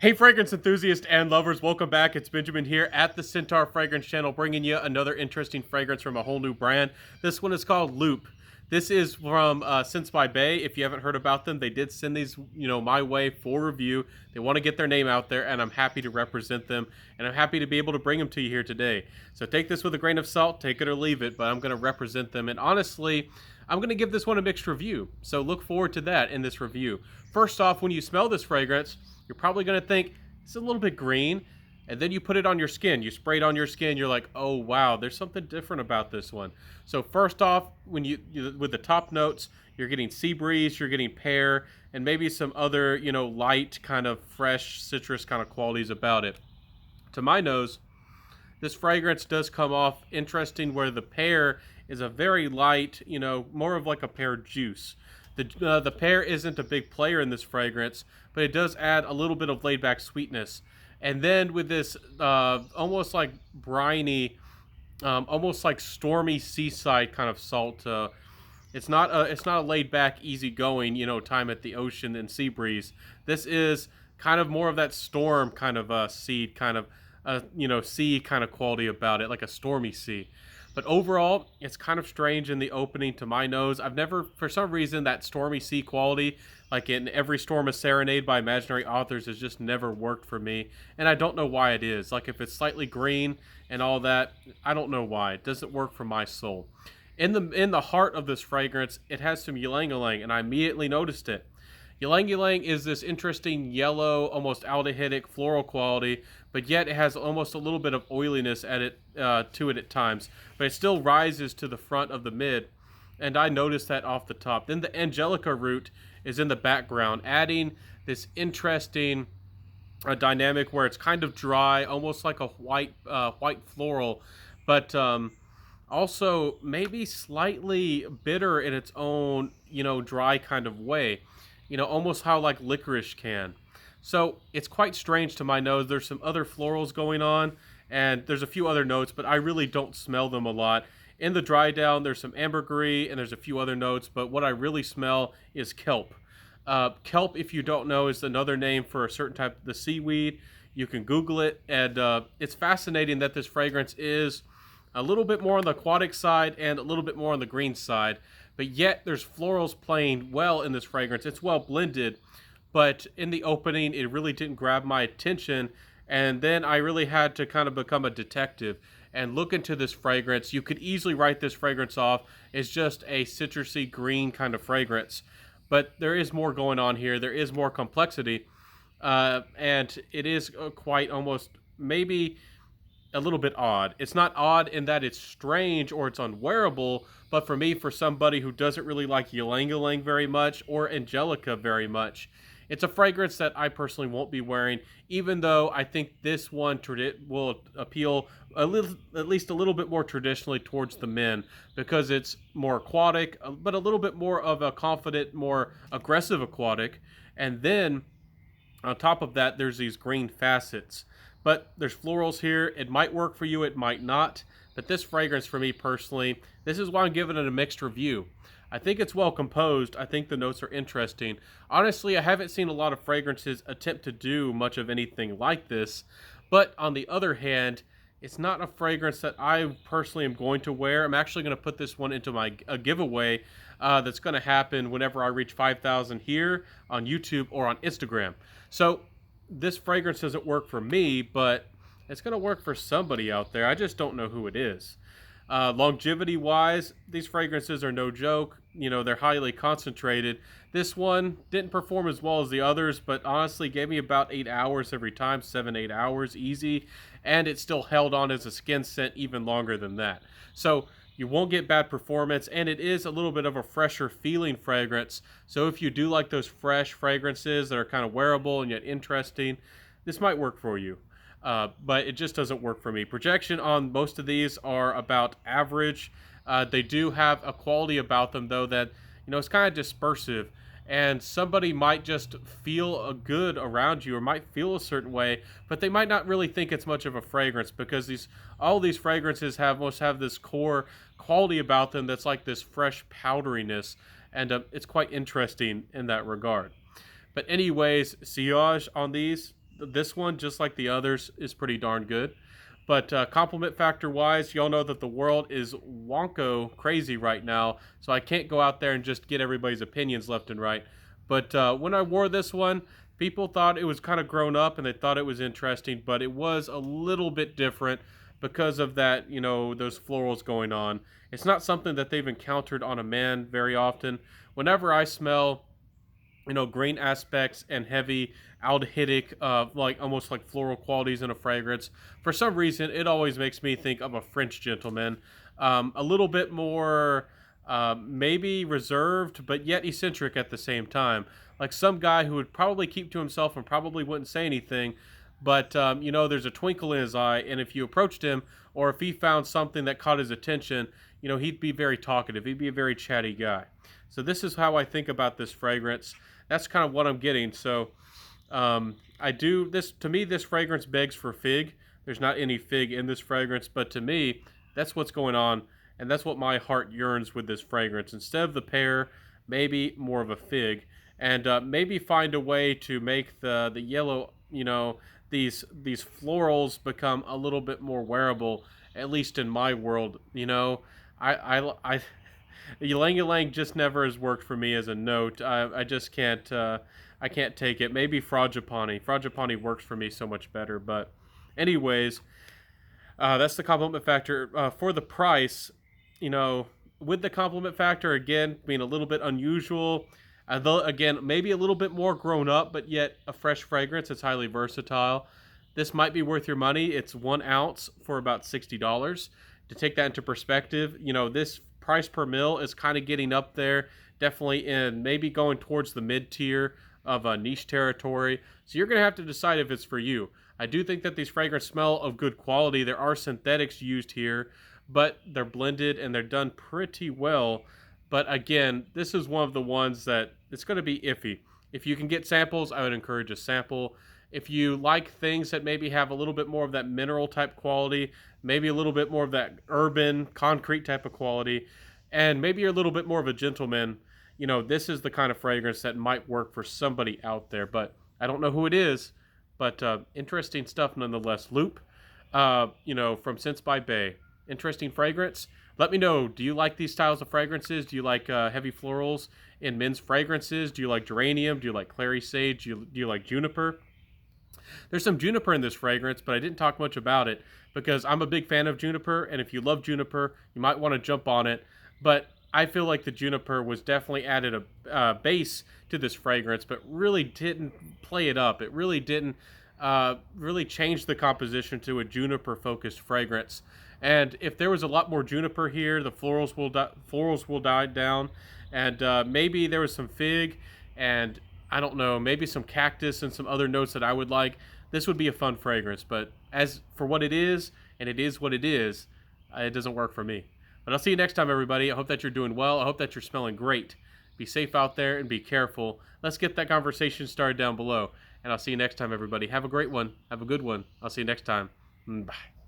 Hey fragrance enthusiasts and lovers, welcome back. It's Benjamin here at the Centaur Fragrance Channel, bringing you another interesting fragrance from a whole new brand. This one is called Loup. This is from Sense by Bay. If you haven't heard about them, they did send these, my way for review. They want to get their name out there, and I'm happy to represent them, and I'm happy to be able to bring them to you here today. So take this with a grain of salt, take it or leave it, but I'm going to represent them, and honestly, I'm going to give this one a mixed review. So look forward to that in this review. First off, when you smell this fragrance, you're probably going to think it's a little bit green, and then you put it on your skin. You spray it on your skin. You're like, oh wow, there's something different about this one. So first off, when you with the top notes, you're getting sea breeze, you're getting pear, and maybe some other light kind of fresh citrus kind of qualities about it. To my nose, this fragrance does come off interesting, where the pear is a very light, more of like a pear juice. The pear isn't a big player in this fragrance, but it does add a little bit of laid back sweetness. And then with this almost like briny, almost like stormy seaside kind of salt. It's not a laid back, easy going, time at the ocean and sea breeze. This is kind of more of that storm kind of seed kind of sea kind of quality about it, like a stormy sea. But overall, it's kind of strange in the opening to my nose. I've never, for some reason, that stormy sea quality, like in Every Storm a Serenade by Imaginary Authors, has just never worked for me. And I don't know why it is. Like if it's slightly green and all that, I don't know why. It doesn't work for my soul. In the heart of this fragrance, it has some ylang ylang, and I immediately noticed it. Ylang ylang is this interesting yellow, almost aldehydic floral quality, but yet it has almost a little bit of oiliness to it at times. But it still rises to the front of the mid, and I noticed that off the top. Then the angelica root is in the background, adding this interesting dynamic where it's kind of dry, almost like a white floral, but also maybe slightly bitter in its own dry kind of way, almost how like licorice can. So it's quite strange to my nose. There's some other florals going on, and there's a few other notes, but I really don't smell them a lot. In the dry down, there's some ambergris, and there's a few other notes, but what I really smell is kelp. Kelp, if you don't know, is another name for a certain type of the seaweed. You can Google it, and it's fascinating that this fragrance is a little bit more on the aquatic side and a little bit more on the green side, but yet there's florals playing well in this fragrance. It's well blended, but in the opening, it really didn't grab my attention, and then I really had to kind of become a detective and look into this fragrance. You could easily write this fragrance off as just a citrusy green kind of fragrance, but there is more going on here. There is more complexity, and it is quite almost maybe a little bit odd. It's not odd in that it's strange or it's unwearable, but for me, for somebody who doesn't really like ylang ylang very much or angelica very much, it's a fragrance that I personally won't be wearing, even though I think this one will appeal at least a little bit more traditionally towards the men, because it's more aquatic, but a little bit more of a confident, more aggressive aquatic. And then on top of that, there's these green facets. But there's florals here. It might work for you, it might not. But this fragrance, for me personally, this is why I'm giving it a mixed review. I think it's well composed. I think the notes are interesting. Honestly, I haven't seen a lot of fragrances attempt to do much of anything like this. But on the other hand, it's not a fragrance that I personally am going to wear. I'm actually going to put this one into a giveaway that's going to happen whenever I reach 5,000 here on YouTube or on Instagram. So this fragrance doesn't work for me, but it's going to work for somebody out there. I just don't know who it is. Longevity wise, these fragrances are no joke. They're highly concentrated. This one didn't perform as well as the others, but honestly gave me about 8 hours every time, 7-8 hours easy, and it still held on as a skin scent even longer than that. So you won't get bad performance, and it is a little bit of a fresher feeling fragrance. So if you do like those fresh fragrances that are kind of wearable and yet interesting, this might work for you. But it just doesn't work for me. Projection on most of these are about average. They do have a quality about them, though, that it's kind of dispersive, and somebody might just feel good around you or might feel a certain way, but they might not really think it's much of a fragrance, because all these fragrances most have this core quality about them that's like this fresh powderiness, and it's quite interesting in that regard. But anyways, sillage on these, this one, just like the others, is pretty darn good. But compliment factor wise, y'all know that the world is wonko crazy right now, so I can't go out there and just get everybody's opinions left and right. But when I wore this one, people thought it was kind of grown up and they thought it was interesting, but it was a little bit different because of that, those florals going on. It's not something that they've encountered on a man very often. Whenever I smell green aspects and heavy aldehydic, like almost like floral qualities in a fragrance, for some reason it always makes me think of a French gentleman, a little bit more maybe reserved but yet eccentric at the same time, like some guy who would probably keep to himself and probably wouldn't say anything, but there's a twinkle in his eye, and if you approached him or if he found something that caught his attention, he'd be very talkative, he'd be a very chatty guy. So this is how I think about this fragrance. That's kind of what I'm getting. So I do this. To me, this fragrance begs for fig. There's not any fig in this fragrance, but to me, that's what's going on, and that's what my heart yearns with this fragrance. Instead of the pear, maybe more of a fig, and maybe find a way to make the yellow, these florals become a little bit more wearable. At least in my world, I Ylang Ylang just never has worked for me as a note. I just can't. I can't take it. Maybe Frangipani. Frangipani works for me so much better. But, anyways, that's the compliment factor. For the price, with the compliment factor again being a little bit unusual, though again maybe a little bit more grown up, but yet a fresh fragrance. It's highly versatile. This might be worth your money. It's 1 ounce for about $60. To take that into perspective, this price per mil is kind of getting up there, definitely in maybe going towards the mid tier of niche territory. So you're going to have to decide if it's for you. I do think that these fragrances smell of good quality. There are synthetics used here, but they're blended and they're done pretty well. But again, this is one of the ones that it's going to be iffy. If you can get samples, I would encourage a sample. If you like things that maybe have a little bit more of that mineral type quality, maybe a little bit more of that urban, concrete type of quality, and maybe you're a little bit more of a gentleman, this is the kind of fragrance that might work for somebody out there. But I don't know who it is, but interesting stuff nonetheless. Loup, from Sense by Bay. Interesting fragrance. Let me know, do you like these styles of fragrances? Do you like heavy florals in men's fragrances? Do you like geranium? Do you like clary sage? Do you like juniper? There's some juniper in this fragrance, but I didn't talk much about it because I'm a big fan of juniper, and if you love juniper, you might want to jump on it. But I feel like the juniper was definitely added a base to this fragrance, but really didn't play it up. It really didn't really change the composition to a juniper-focused fragrance. And if there was a lot more juniper here, the florals will die down, and maybe there was some fig, and I don't know, maybe some cactus and some other notes that I would like. This would be a fun fragrance, but as for what it is, and it is what it is, it doesn't work for me. But I'll see you next time, everybody. I hope that you're doing well. I hope that you're smelling great. Be safe out there and be careful. Let's get that conversation started down below. And I'll see you next time, everybody. Have a great one. Have a good one. I'll see you next time. Bye.